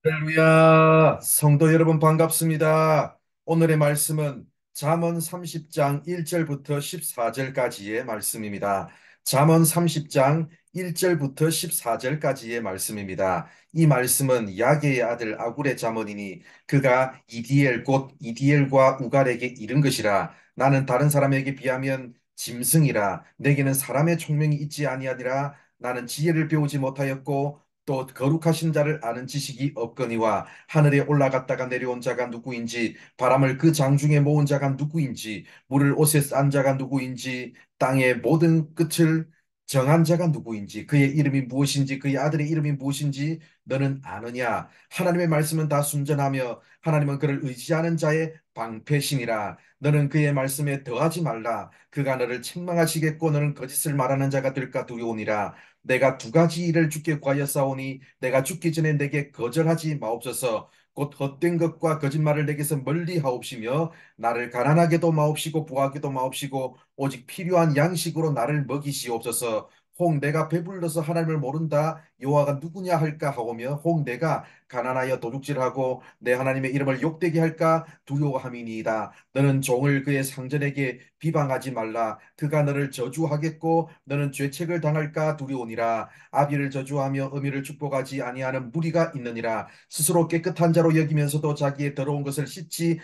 할렐루야, 성도 여러분 반갑습니다. 오늘의 말씀은 잠언 30장 1절부터 14절까지의 말씀입니다. 잠언 30장 1절부터 14절까지의 말씀입니다. 이 말씀은 야게의 아들 아굴의 잠언이니 그가 이디엘 곧 이디엘과 우갈에게 이른 것이라. 나는 다른 사람에게 비하면 짐승이라. 내게는 사람의 총명이 있지 아니하니라. 나는 지혜를 배우지 못하였고 또 거룩하신 자를 아는 지식이 없거니와 하늘에 올라갔다가 내려온 자가 누구인지, 바람을 그 장중에 모은 자가 누구인지, 물을 옷에 싼 자가 누구인지, 땅의 모든 끝을 정한 자가 누구인지, 그의 이름이 무엇인지, 그의 아들의 이름이 무엇인지 너는 아느냐? 하나님의 말씀은 다 순전하며 하나님은 그를 의지하는 자의 방패시니라. 너는 그의 말씀에 더하지 말라. 그가 너를 책망하시겠고 너는 거짓을 말하는 자가 될까 두려우니라. 내가 두 가지 일을 주께 구하였사오니 내가 죽기 전에 내게 거절하지 마옵소서. 곧 헛된 것과 거짓말을 내게서 멀리 하옵시며 나를 가난하게도 마옵시고 부하게도 마옵시고 오직 필요한 양식으로 나를 먹이시옵소서. 혹 내가 배불러서 하나님을 모른다 여호와가 누구냐 할까 하오며, 혹 내가 가난하여 도둑질하고 내 하나님의 이름을 욕되게 할까 두려워함이니이다. 너는 종을 그의 상전에게 비방하지 말라. 그가 너를 저주하겠고 너는 죄책을 당할까 두려우니라. 아비를 저주하며 어미를 축복하지 아니하는 무리가 있느니라. 스스로 깨끗한 자로 여기면서도 자기의 더러운 것을 씻지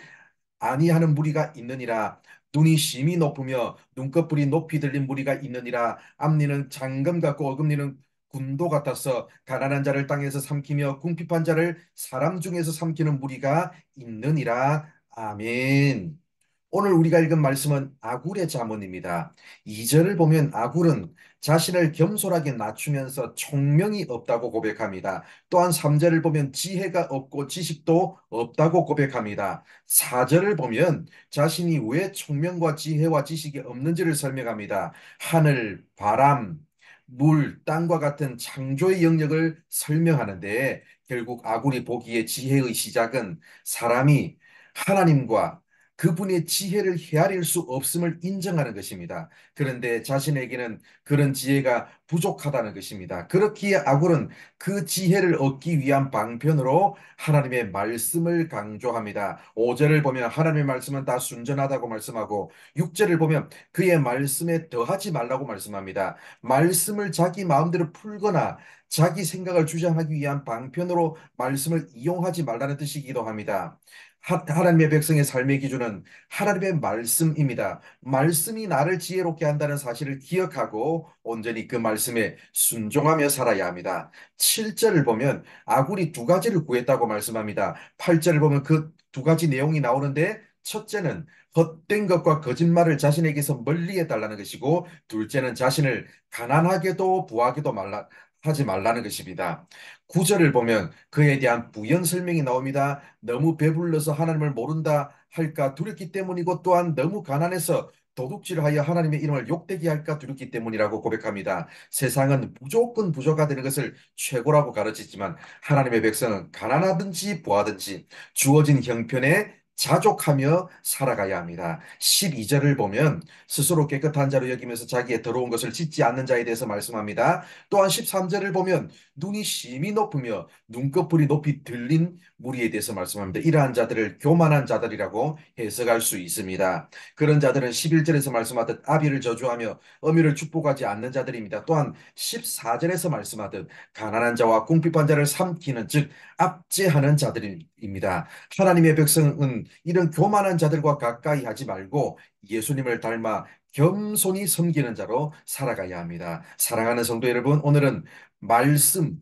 아니하는 무리가 있느니라. 눈이 심히 높으며 눈꺼풀이 높이 들린 무리가 있느니라. 앞니는 장금 같고 어금니는 군도 같아서 가난한 자를 땅에서 삼키며 궁핍한 자를 사람 중에서 삼키는 무리가 있느니라. 아멘. 오늘 우리가 읽은 말씀은 아굴의 잠언입니다. 2절을 보면 아굴은 자신을 겸손하게 낮추면서 총명이 없다고 고백합니다. 또한 3절을 보면 지혜가 없고 지식도 없다고 고백합니다. 4절을 보면 자신이 왜 총명과 지혜와 지식이 없는지를 설명합니다. 하늘, 바람, 물, 땅과 같은 창조의 영역을 설명하는데, 결국 아굴이 보기에 지혜의 시작은 사람이 하나님과 그분의 지혜를 헤아릴 수 없음을 인정하는 것입니다. 그런데 자신에게는 그런 지혜가 부족하다는 것입니다. 그렇기에 아굴은 그 지혜를 얻기 위한 방편으로 하나님의 말씀을 강조합니다. 5절을 보면 하나님의 말씀은 다 순전하다고 말씀하고, 6절을 보면 그의 말씀에 더하지 말라고 말씀합니다. 말씀을 자기 마음대로 풀거나 자기 생각을 주장하기 위한 방편으로 말씀을 이용하지 말라는 뜻이기도 합니다. 하나님의 백성의 삶의 기준은 하나님의 말씀입니다. 말씀이 나를 지혜롭게 한다는 사실을 기억하고 온전히 그 말씀에 순종하며 살아야 합니다. 7절을 보면 아굴이 두 가지를 구했다고 말씀합니다. 8절을 보면 그 두 가지 내용이 나오는데, 첫째는 헛된 것과 거짓말을 자신에게서 멀리해 달라는 것이고, 둘째는 자신을 가난하게도 부하게도 하지 말라는 것입니다. 9절을 보면 그에 대한 부연 설명이 나옵니다. 너무 배불러서 하나님을 모른다 할까 두렵기 때문이고, 또한 너무 가난해서 도둑질하여 하나님의 이름을 욕되게 할까 두렵기 때문이라고 고백합니다. 세상은 무조건 부자가 되는 것을 최고라고 가르치지만 하나님의 백성은 가난하든지 부하든지 주어진 형편에 자족하며 살아가야 합니다. 12절을 보면 스스로 깨끗한 자로 여기면서 자기의 더러운 것을 씻지 않는 자에 대해서 말씀합니다. 또한 13절을 보면 눈이 심히 높으며 눈꺼풀이 높이 들린 무리에 대해서 말씀합니다. 이러한 자들을 교만한 자들이라고 해석할 수 있습니다. 그런 자들은 11절에서 말씀하듯 아비를 저주하며 어미를 축복하지 않는 자들입니다. 또한 14절에서 말씀하듯 가난한 자와 궁핍한 자를 삼키는, 즉 압제하는 자들입니다. 하나님의 백성은 이런 교만한 자들과 가까이 하지 말고 예수님을 닮아 겸손히 섬기는 자로 살아가야 합니다. 사랑하는 성도 여러분, 오늘은 말씀,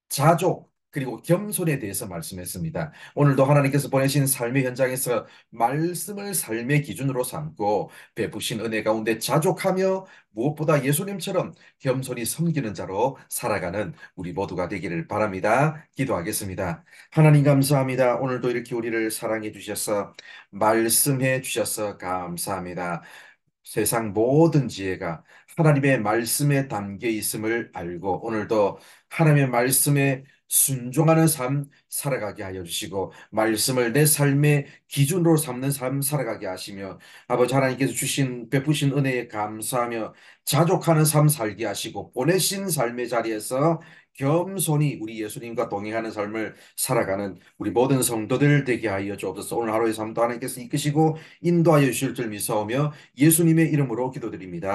자족, 그리고 겸손에 대해서 말씀했습니다. 오늘도 하나님께서 보내신 삶의 현장에서 말씀을 삶의 기준으로 삼고 베푸신 은혜 가운데 자족하며 무엇보다 예수님처럼 겸손히 섬기는 자로 살아가는 우리 모두가 되기를 바랍니다. 기도하겠습니다. 하나님 감사합니다. 오늘도 이렇게 우리를 사랑해 주셔서 말씀해 주셔서 감사합니다. 세상 모든 지혜가 하나님의 말씀에 담겨 있음을 알고, 오늘도 하나님의 말씀에 순종하는 삶 살아가게 하여 주시고 말씀을 내 삶의 기준으로 삼는 삶 살아가게 하시며 아버지 하나님께서 주신 베푸신 은혜에 감사하며 자족하는 삶 살게 하시고 보내신 삶의 자리에서 겸손히 우리 예수님과 동행하는 삶을 살아가는 우리 모든 성도들 되게 하여 주옵소서. 오늘 하루의 삶도 하나님께서 이끄시고 인도하여 주실 줄 믿사오며 예수님의 이름으로 기도드립니다.